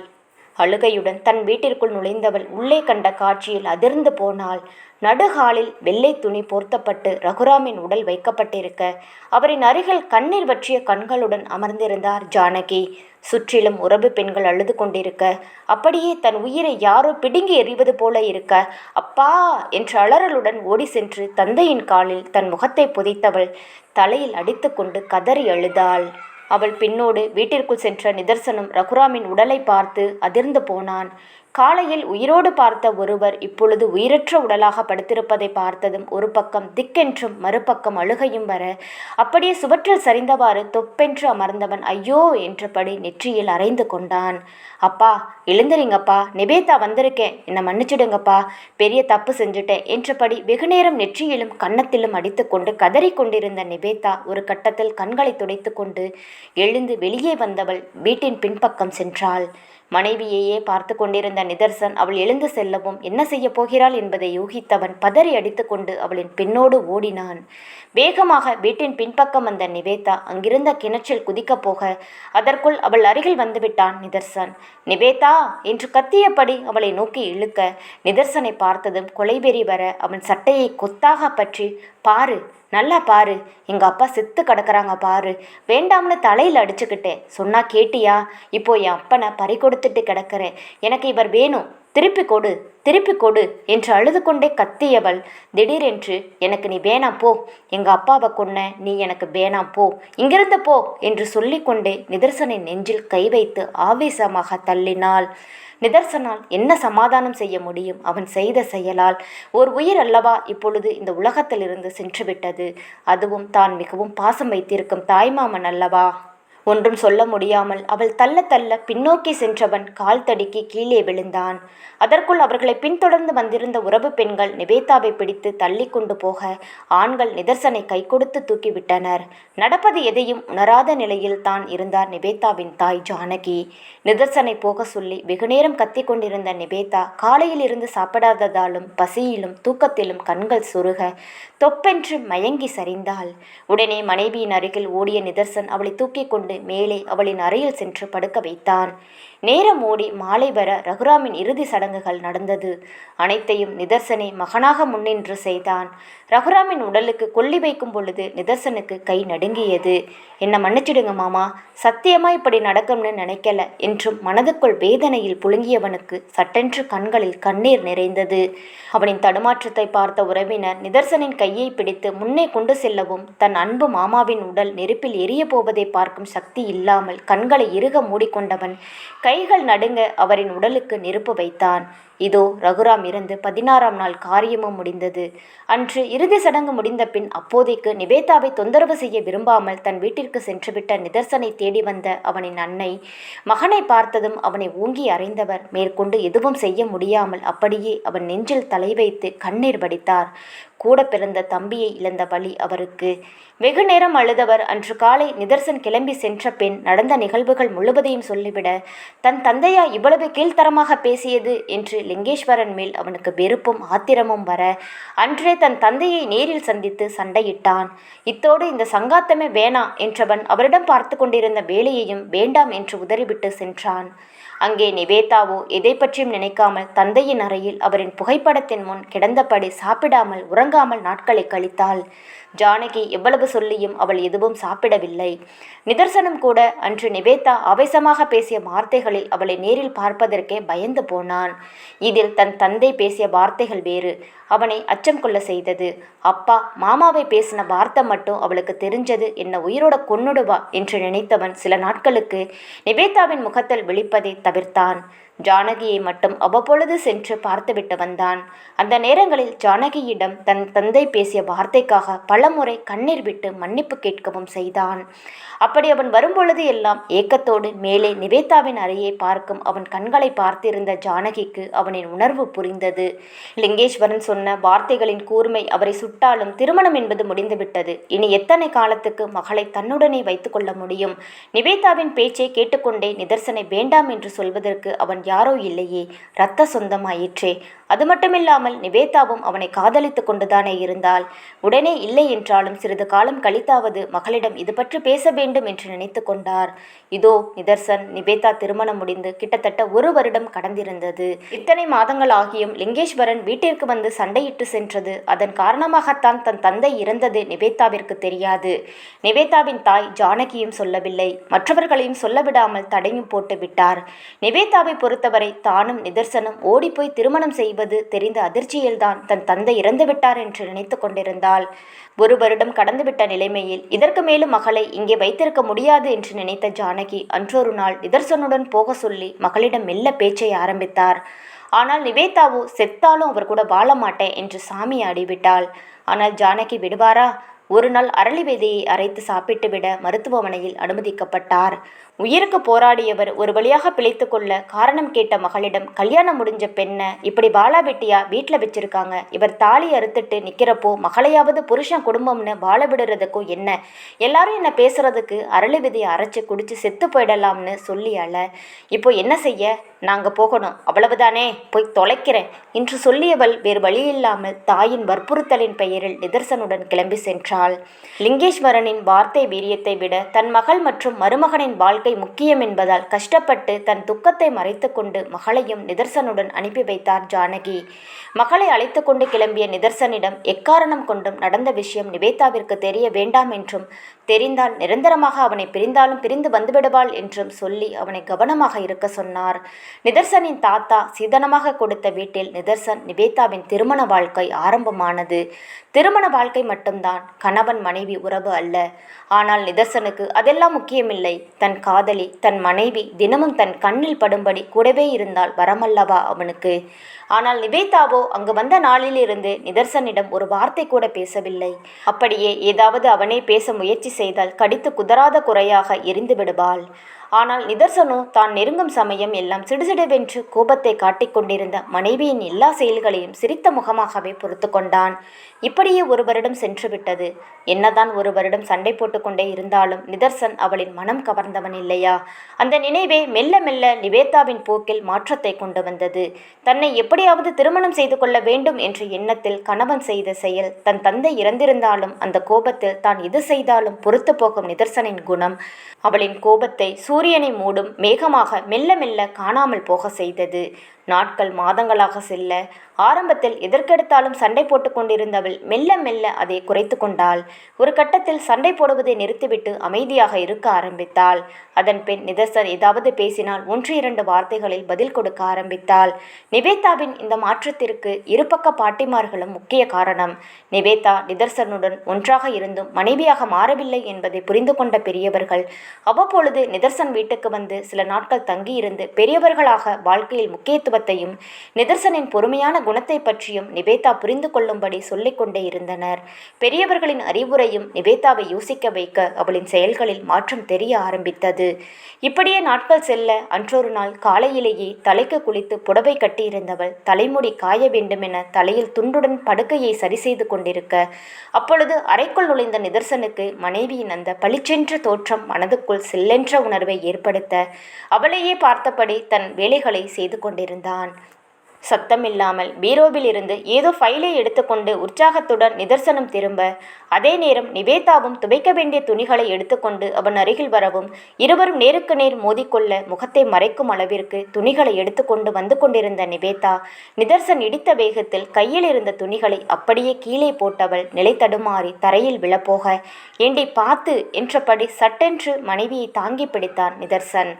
அழுகையுடன் தன் வீட்டிற்குள் நுழைந்தவள் உள்ளே கண்ட காட்சியில் அதிர்ந்து போனாள். நடுகாலில் வெள்ளை துணி போர்த்தப்பட்டு ரகுராமின் உடல் வைக்கப்பட்டிருக்க அவரின் அருகில் கண்ணீர் வற்றிய கண்களுடன் அமர்ந்திருந்தார் ஜானகி. சுற்றிலும் உறவு பெண்கள் அழுது கொண்டிருக்க அப்படியே தன் உயிரை யாரோ பிடுங்கி எறிவது போல இருக்க அப்பா என்ற அலறலுடன் ஓடி சென்று தந்தையின் காலில் தன் முகத்தை புதைத்தவள் தலையில் அடித்து கொண்டு கதறி அழுதாள். அவள் பின்னோடு வீட்டிற்குள் சென்ற நிதர்சனும் ரகுராமின் உடலை பார்த்து அதிர்ந்து போனான். காலையில் உயிரோடு பார்த்த ஒருவர் இப்பொழுது உயிரற்ற உடலாக படுத்திருப்பதை பார்த்ததும் ஒரு பக்கம் திக்கென்றும் மறுபக்கம் அழுகையும் வர, அப்படியே சுவற்றில் சரிந்தவாறு தொப்பென்று அமர்ந்தவன் ஐயோ என்றபடி நெற்றியில் அரைந்து கொண்டான். அப்பா எழுந்துறீங்கப்பா, நிவேதா வந்திருக்கேன், என்னை மன்னிச்சிடுங்கப்பா, பெரிய தப்பு செஞ்சுட்டேன் என்றபடி வெகுநேரம் நெற்றியிலும் கன்னத்திலும் அடித்துக்கொண்டு கதறிக்கொண்டிருந்த நிவேதா ஒரு கட்டத்தில் கண்களை துடைத்து கொண்டு எழுந்து வெளியே வந்தவள் வீட்டின் பின்பக்கம் சென்றாள். மனைவியையே பார்த்து கொண்டிருந்த நிதர்சன் அவள் எழுந்து செல்லவும் என்ன செய்ய போகிறாள் என்பதை யூகித்தவன் பதறி அடித்துக்கொண்டு அவளின் பின்னோடு ஓடினான். வேகமாக வீட்டின் பின்பக்கம் வந்த நிவேதா அங்கிருந்த கிணற்றில் குதிக்கப் போக அதற்குள் அவள் அருகில் வந்துவிட்டான் நிதர்சன். நிவேதா என்று கத்தியபடி அவளை நோக்கி இழுக்க, நிதர்சனை பார்த்ததும் கொலைவெறி வர அவன் சட்டையை கொத்தாக பற்றி, பாரு நல்லா பாரு, எங்கள் அப்பா செத்து கிடக்குறாங்க பாரு, வேண்டாம்னு தலையில் அடிச்சுக்கிட்டேன், சொன்னா கேட்டியா, இப்போ என் அப்பனை பறி கொடுத்துட்டு கிடக்கிறேன், எனக்கு இவர் வேணும், திருப்பி கொடு திருப்பி கொடு என்று அழுது கொண்டே கத்தியவள் திடீரென்று எனக்கு நீ வேணாம் போ, எங்கள் அப்பாவை கொன்ன நீ எனக்கு வேணாம் போ, இங்கிருந்து போ என்று சொல்லிக்கொண்டே நிதர்சனின் நெஞ்சில் கை வைத்து ஆவேசமாக தள்ளினாள். நிதர்சனால் என்ன சமாதானம் செய்ய முடியும்? அவன் செய்த செயலால் ஒரு உயிர் அல்லவா இப்பொழுது இந்த உலகத்திலிருந்து சென்றுவிட்டது. அதுவும் தான் மிகவும் பாசம் வைத்திருக்கும் தாய்மாமன் அல்லவா. ஒன்றும் சொல்ல முடியாமல் அவள் தள்ள தள்ள பின்னோக்கி சென்றவன் கால் தடுக்கி கீழே விழுந்தான். அதற்குள் அவர்களை பின்தொடர்ந்து வந்திருந்த உறவு பெண்கள் நிவேதாவை பிடித்து தள்ளி கொண்டு போக ஆண்கள் நிதர்சனை கை கொடுத்து தூக்கிவிட்டனர். நடப்பது எதையும் உணராத நிலையில் தான் இருந்தார் நிவேதாவின் தாய் ஜானகி. நிதர்சனை போக சொல்லி வெகுநேரம் கத்தி கொண்டிருந்த நிவேதா காலையில் இருந்து சாப்பிடாததாலும் பசியிலும் தூக்கத்திலும் கண்கள் சொருக தொப்பென்று மயங்கி சரிந்தாள். உடனே மனைவியின் அருகில் ஓடிய நிதர்சன் அவளை தூக்கி கொண்டு மேலே அவளின் அறையில் சென்று படுக்க வைத்தான். நேரம் ஓடி மாலை வர ரகுராமின் இறுதி சடங்குகள் நடந்தது. அனைத்தையும் நிதர்சனை மகனாக முன்னின்று செய்தான். ரகுராமின் உடலுக்கு கொல்லி வைக்கும் பொழுது நிதர்சனுக்கு கை நடுங்கியது. என்ன மன்னிச்சிடுங்க மாமா, சத்தியமா இப்படி நடக்கும்னு நினைக்கல என்றும் மனதுக்குள் வேதனையில் புழுங்கியவனுக்கு சட்டென்று கண்களில் கண்ணீர் நிறைந்தது. அவனின் தடுமாற்றத்தை பார்த்த உறவினர் நிதர்சனின் கையை பிடித்து முன்னே கொண்டு செல்லவும் தன் அன்பு மாமாவின் உடல் நெருப்பில் எரிய போவதை பார்க்கும் சக்தி இல்லாமல் கண்களை இறுக மூடிக்கொண்டவன் கைகள் நடுங்க அவரின் உடலுக்கு நெருப்பு வைத்தான். இதோ ரகுராம் இறந்து 16ஆம் நாள் காரியமும் முடிந்தது. அன்று இறுதி சடங்கு முடிந்த பின் அப்போதைக்கு நிவேதாவை தொந்தரவு செய்ய விரும்பாமல் தன் வீட்டிற்கு சென்றுவிட்ட நிதர்சனை தேடி வந்த அவனின் அன்னை மகனை பார்த்ததும் அவனை ஊங்கி அறைந்தவர் மேற்கொண்டு எதுவும் செய்ய முடியாமல் அப்படியே அவன் நெஞ்சில் தலை வைத்து கண்ணீர் வடித்தார். கூட பிறந்த தம்பியை இழந்த வலி அவருக்கு. வெகு நேரம் அழுதவர் அன்று காலை நிதர்சன் கிளம்பி சென்ற பின் நடந்த நிகழ்வுகள் முழுவதையும் சொல்லிவிட, தன் தந்தையா இவ்வளவு கீழ்த்தரமாக பேசியது என்று லிங்கேஸ்வரன் மேல் அவனுக்கு வெறுப்பும் ஆத்திரமும் வர அன்றே தன் தந்தையை நேரில் சந்தித்து சண்டையிட்டான். இத்தோடு இந்த சங்காத்தமே வேணாம் என்றவன் அவரிடம் பார்த்து கொண்டிருந்த வேலையையும் வேண்டாம் என்று உதறிவிட்டு சென்றான். அங்கே நிவேதாவோ எதை பற்றியும் நினைக்காமல் தந்தையின் அறையில் அவரின் புகைப்படத்தின் முன் கிடந்தபடி சாப்பிடாமல் உறங்காமல் நாட்களை கழித்தாள். ஜானகி எவ்வளவு சொல்லியும் அவள் எதுவும் சாப்பிடவில்லை. நிதர்சனம் கூட அன்று நிவேதா ஆவேசமாக பேசிய வார்த்தைகளில் அவளை நேரில் பார்ப்பதற்கே பயந்து போனான். இதில் தன் தந்தை பேசிய வார்த்தைகள் வேறு அவனை அச்சம் கொள்ள செய்தது. அப்பா மாமாவை பேசின வார்த்தை மட்டும் அவளுக்கு தெரிஞ்சது என்ன உயிரோட கொன்னுடுவா என்று நினைத்தவன் சில நாட்களுக்கு நிவேதாவின் முகத்தில் விழிப்பதை தவிர்த்தான். ஜானகியை மட்டும் அவ்வப்பொழுது சென்று பார்த்துவிட்டு வந்தான். அந்த நேரங்களில் ஜானகியிடம் தன் தந்தை பேசிய வார்த்தைக்காக பலமுறை கண்ணீர் விட்டு மன்னிப்பு கேட்கவும் செய்தான். அப்படி அவன் வரும்பொழுது எல்லாம் ஏக்கத்தோடு மேலே நிவேதாவின் அறையை பார்க்கும் அவன் கண்களை பார்த்திருந்த ஜானகிக்கு அவனின் உணர்வு புரிந்தது. லிங்கேஸ்வரன் சொன்ன வார்த்தைகளின் கூர்மை அவரை சுட்டாலும் திருமணம் என்பது முடிந்துவிட்டது. இனி எத்தனை காலத்துக்கு மகளை தன்னுடனே வைத்துக் கொள்ள முடியும்? நிவேதாவின் பேச்சை கேட்டுக்கொண்டே நிதர்சனை வேண்டாம் என்று சொல்வதற்கு அவன் யாரோ இல்லையே, இரத்த சொந்தமாயிற்றே. அது மட்டுமில்லாமல் நிவேதாவும் அவனை காதலித்து கொண்டுதானே இருந்தாள். உடனே இல்லை என்றாலும் சிறிது காலம் கழித்தாவது மகளிடம் இது பற்றி பேச வேண்டும் என்று நினைத்து கொண்டார். இதோ நிதர்சன் நிவேதா திருமணம் முடிந்து கிட்டத்தட்ட 1 வருடம் கடந்திருந்தது. இத்தனை மாதங்கள் ஆகியும் லிங்கேஸ்வரன் வீட்டிற்கு வந்து சண்டையிட்டு சென்றது அதன் காரணமாகத்தான் தன் தந்தை இறந்தது நிவேதாவிற்கு தெரியாது. நிவேதாவின் தாய் ஜானகியும் சொல்லவில்லை, மற்றவர்களையும் சொல்ல விடாமல் தடையும் போட்டு விட்டார். நிவேதாவை பொறுத்த பொறுத்தவரை தானும் நிதர்சனும் ஓடிப்போய் திருமணம் செய்வது தெரிந்த அதிர்ச்சியில்தான் தன் தந்தை இறந்துவிட்டார் என்று நினைத்து கொண்டிருந்தாள். 1 வருடம் கடந்துவிட்ட நிலைமையில் இதற்கு மேலும் மகளை இங்கே வைத்திருக்க முடியாது என்று நினைத்த ஜானகி அன்றொரு நாள் நிதர்சனுடன் போக சொல்லி மகளிடம் மெல்ல பேச்சை ஆரம்பித்தார். ஆனால் நிவேதாவோ செத்தாலும் அவர் கூட வாழ மாட்டேன் என்று சாமி ஆடிவிட்டாள். ஆனால் ஜானகி விடுவாரா? ஒரு நாள் அரளி விதையை அரைத்து சாப்பிட்டு விட மருத்துவமனையில் அனுமதிக்கப்பட்டார். உயிருக்கு போராடியவர் ஒரு வழியாக பிழைத்து கொள்ள காரணம் கேட்ட மகளிடம், கல்யாணம் முடிஞ்ச பெண்ணை இப்படி வாழா வெட்டியா வீட்டில் வச்சிருக்காங்க, இவர் தாலி அறுத்துட்டு நிற்கிறப்போ மகளையாவது புருஷன் குடும்பம்னு வாழ விடுறதுக்கும் என்ன, எல்லாரும் என்ன பேசுறதுக்கு அரளி விதையை அரைச்சி குடிச்சு செத்து போயிடலாம்னு சொல்லி இப்போ என்ன செய்ய, நாங்கள் போகணும் அவ்வளவுதானே, போய் தொலைக்கிறேன் என்று சொல்லியவள் வேறு வழியில்லாமல் தாயின் வற்புறுத்தலின் பெயரில் நிதர்சனுடன் கிளம்பி சென்றாள். லிங்கேஸ்வரனின் வார்த்தை வீரியத்தை விட தன் மகள் மற்றும் மருமகனின் வாழ்க்கை முக்கியம் என்பதால் கஷ்டப்பட்டு தன் துக்கத்தை மறைத்து கொண்டு மகளையும் நிதர்சனுடன் அனுப்பி வைத்தார் ஜானகி. மகளை அழைத்து கொண்டு கிளம்பிய நிதர்சனிடம் எக்காரணம் கொண்டும் நடந்த விஷயம் நிவேதாவிற்கு தெரிய வேண்டாம் என்றும், தெரிந்தால் நிரந்தரமாக அவனை பிரிந்தாலும் பிரிந்து வந்துவிடுவாள் என்றும் சொல்லி அவனை கவனமாக இருக்க சொன்னார். நிதர்சனின் தாத்தா சீதனமாக கொடுத்த வீட்டில் நிதர்சன் நிவேதாவின் திருமண வாழ்க்கை ஆரம்பமானது. திருமண வாழ்க்கை மட்டும்தான், கணவன் மனைவி உறவு அல்ல. ஆனால் நிதர்சனுக்கு அதெல்லாம் முக்கியமில்லை. தன் காதலி, தன் மனைவி தினமும் தன் கண்ணில் படும்படி கூடவே இருந்தால் வரமல்லவா அவனுக்கு. ஆனால் நிவேதாவோ அங்கு வந்த நாளிலிருந்து நிதர்சனிடம் ஒரு வார்த்தை கூட பேசவில்லை. அப்படியே ஏதாவது அவனே பேச முயற்சி செய்தால் கடித்து குதறாத குறையாக எரிந்து விடுவாள். ஆனால் நிதர்சனோ தான் நெருங்கும் சமயம் எல்லாம் சிடுசிடுவென்று கோபத்தை காட்டிக்கொண்டிருந்த மனைவியின் எல்லா செயல்களையும் சிரித்த முகமாகவே பொறுத்து கொண்டான். இப்படியே 1 வருடம் சென்றுவிட்டது. என்னதான் 1 வருடம் சண்டை போட்டு கொண்டே இருந்தாலும் நிதர்சன் அவளின் மனம் கவர்ந்தவன் இல்லையா? அந்த நினைவே மெல்ல மெல்ல நிவேதாவின் போக்கில் மாற்றத்தை கொண்டு வந்தது. தன்னை எப்படியாவது திருமணம் செய்து கொள்ள வேண்டும் என்ற எண்ணத்தில் கணவன் செய்த செயல், தன் தந்தை இறந்திருந்தாலும் அந்த கோபத்தில் தான் இது செய்தாலும் பொறுத்து போகும் நிதர்சனின் குணம் அவளின் கோபத்தை சூரியனை மூடும் மேகமாக மெல்ல மெல்ல காணாமல் போக செய்தது. நாட்கள் மாதங்களாக செல்ல ஆரம்பத்தில் எதற்கெடுத்தாலும் சண்டை போட்டு கொண்டிருந்தவள் மெல்ல மெல்ல அதை குறைத்து கொண்டாள். ஒரு கட்டத்தில் சண்டை போடுவதை நிறுத்திவிட்டு அமைதியாக இருக்க ஆரம்பித்தாள். அதன் பின் நிதர்சன் ஏதாவது பேசினால் 1-2 வார்த்தைகளில் பதில் கொடுக்க ஆரம்பித்தாள். நிவேதாவின் இந்த மாற்றத்திற்கு இருபக்க பாட்டிமார்களும் முக்கிய காரணம். நிவேதா நிதர்சனுடன் ஒன்றாக இருந்தும் மனைவியாக மாறவில்லை என்பதை புரிந்து கொண்ட பெரியவர்கள் அவ்வப்பொழுது நிதர்சன் வீட்டுக்கு வந்து சில நாட்கள் தங்கியிருந்து பெரியவர்களாக வாழ்க்கையில் முக்கியத்துவத்தையும் நிதர்சனின் பொறுமையான குணத்தை பற்றியும் நிவேதா புரிந்து கொள்ளும்படி சொல்லிக்கொண்டே இருந்தனர். பெரியவர்களின் அறிவுரையும் நிவேதாவை யோசிக்க வைக்க அவளின் செயல்களில் மாற்றம் தெரிய ஆரம்பித்தது. இப்படியே நாட்கள் செல்ல அன்றொரு நாள் காலையிலேயே தலைக்கு குளித்து புடவை கட்டியிருந்தவள் தலைமுடி காய வேண்டுமென தலையில் துண்டுடன் படுக்கையை சரி செய்து கொண்டிருக்க, அப்பொழுது அறைக்குள் நுழைந்த நிதர்சனுக்கு மனைவியின் அந்த பளிச்சென்ற தோற்றம் மனதுக்குள் செல்லென்ற உணர்வை ஏற்படுத்த அவளையே பார்த்தபடி தன் வேலைகளை செய்து கொண்டிருந்தான். சத்தமில்லாமல் பீரோவில் இருந்து ஏதோ ஃபைலை எடுத்துக்கொண்டு உற்சாகத்துடன் நிதர்சனம் திரும்ப, அதே நேரம் நிவேதாவும் துவைக்க வேண்டிய துணிகளை எடுத்துக்கொண்டு அவன் அருகில் வரவும், இருவரும் நேருக்கு நேர் மோதிக்கொள்ள முகத்தை மறைக்கும் அளவிற்கு துணிகளை எடுத்துக்கொண்டு வந்து கொண்டிருந்த நிவேதா நிதர்சன் இடித்த வேகத்தில் கையில் இருந்த துணிகளை அப்படியே கீழே போட்டவள் நிலை தடுமாறி தரையில் விழப்போக, ஏண்டி பார்த்து என்றபடி சட்டென்று மனைவியை தாங்கி பிடித்தான் நிதர்சன்.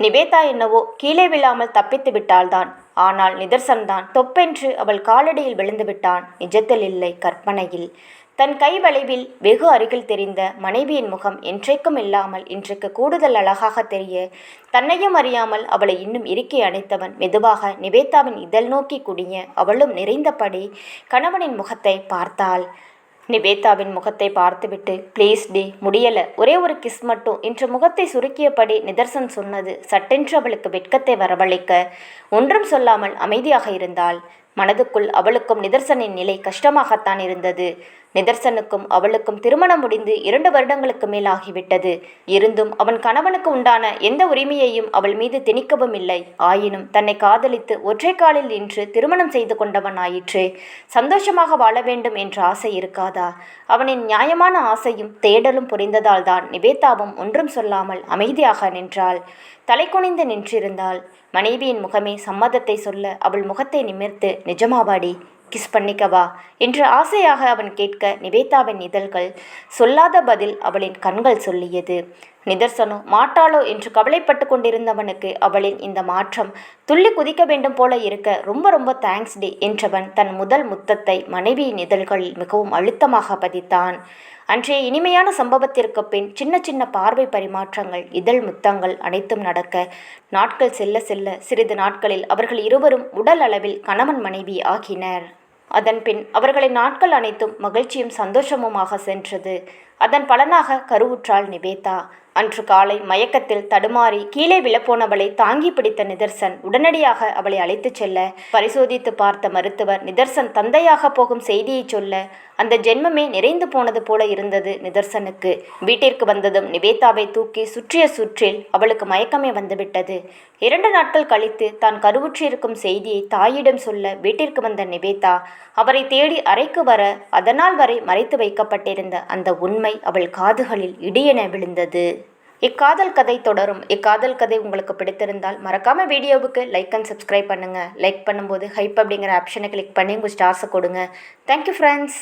நிவேதா என்னவோ கீழே விழாமல் தப்பித்து விட்டால்தான். ஆனால் நிதர்சன் தான் தொப்பென்று அவள் காலடியில் விழுந்து விட்டான். நிஜத்தில் இல்லை, கற்பனையில். தன் கை வளைவில் வெகு அருகில் தெரிந்த மனைவியின் முகம் என்றைக்கும் இல்லாமல் இன்றைக்கு கூடுதல் அழகாக தெரிய, தன்னையும் அறியாமல் அவளை இன்னும் இறுக்கி அணைத்தவன் மெதுவாக நிவேதாவின் இதழ் நோக்கி குடிய அவளும் நிறைந்தபடி கணவனின் முகத்தை பார்த்தாள். நிவேதாவின் முகத்தை பார்த்துவிட்டு, ப்ளீஸ் டி, முடியலை, ஒரே ஒரு கிஸ் மட்டும் என்று முகத்தை சுருக்கியபடி நிதர்சன் சொன்னது சட்டென்று அவளுக்கு வெட்கத்தை வரவழைக்க ஒன்றும் சொல்லாமல் அமைதியாக இருந்தாள். மனதுக்குள் அவளுக்கும் நிதர்சனின் நிலை கஷ்டமாகத்தான் இருந்தது. நிதர்சனுக்கும் அவளுக்கும் திருமணம் முடிந்து 2 வருடங்களுக்கு மேல் ஆகிவிட்டது. இருந்தும் அவன் கணவனுக்கு உண்டான எந்த உரிமையையும் அவள் மீது திணிக்கவும் இல்லை. ஆயினும் தன்னை காதலித்து ஒற்றை காலில் நின்று திருமணம் செய்து கொண்டவன் ஆயிற்று. சந்தோஷமாக வாழ வேண்டும் என்ற ஆசை இருக்காதா? அவனின் நியாயமான ஆசையும் தேடலும் புரிந்ததால் தான் நிவேதாவும் ஒன்றும் சொல்லாமல் அமைதியாக நின்றாள். தலை குனிந்து நின்றிருந்தாள். மனைவியின் முகமே சம்மதத்தை சொல்ல அவள் முகத்தை நிமிர்த்து, நிஜமாவாடி, கிஸ் பண்ணிக்கவா என்று ஆசையாக அவன் கேட்க நிவேதாவின் இதழ்கள் சொல்லாத பதில் அவளின் கண்கள் சொல்லியது. நிதர்சனோ மாட்டாளோ என்று கவலைப்பட்டு கொண்டிருந்தவனுக்கு அவளின் இந்த மாற்றம் துள்ளி குதிக்க வேண்டும் போல இருக்க ரொம்ப ரொம்ப தேங்க்ஸ் டி என்றவன் தன் முதல் முத்தத்தை மனைவியின் இதழ்களில் மிகவும் அழுத்தமாக பதித்தான். அன்றைய இனிமையான சம்பவத்திற்கு பின் சின்ன சின்ன பார்வை பரிமாற்றங்கள், இதழ் முத்தங்கள் அனைத்தும் நடக்க நாட்கள் செல்ல செல்ல சிறிது நாட்களில் அவர்கள் இருவரும் உடல் அளவில் கணவன் மனைவி ஆகினர். அதன்பின் அவர்களின் நாட்கள் அனைத்தும் மகிழ்ச்சியும் சந்தோஷமுமாக சென்றது. அதன் பலனாக கருவுற்றாள் நிவேதா. அன்று காலை மயக்கத்தில் தடுமாறி கீழே விழப்போனவளை தாங்கி பிடித்த நிதர்சன் உடனடியாக அவளை அழைத்துச் செல்ல, பரிசோதித்து பார்த்த மருத்துவர் நிதர்சன் தந்தையாக போகும் செய்தியை சொல்ல அந்த ஜென்மமே நிறைந்து போனது போல இருந்தது நிதர்சனுக்கு. வீட்டிற்கு வந்ததும் நிவேதாவை தூக்கி சுற்றிய சுற்றில் அவளுக்கு மயக்கமே வந்துவிட்டது. 2 நாட்கள் கழித்து தான் கருவுற்றிருக்கும் செய்தியை தாயிடம் சொல்ல வீட்டிற்கு வந்த நிவேதா அவரை தேடி அறைக்கு வர அதனால் வரை மறைத்து வைக்கப்பட்டிருந்த அந்த உண்மை அவள் காதுகளில் இடியென விழுந்தது. இக்காதல் கதை தொடரும். இக்காதல் கதை உங்களுக்கு பிடித்திருந்தால் மறக்காம வீடியோவுக்கு லைக் அண்ட் சப்ஸ்கிரைப் பண்ணுங்க. லைக் பண்ணும்போது ஹைப் அப்படிங்கிற ஆப்ஷனை கிளிக் பண்ணி உங்கள் ஸ்டார்ஸை கொடுங்க. Thank you friends.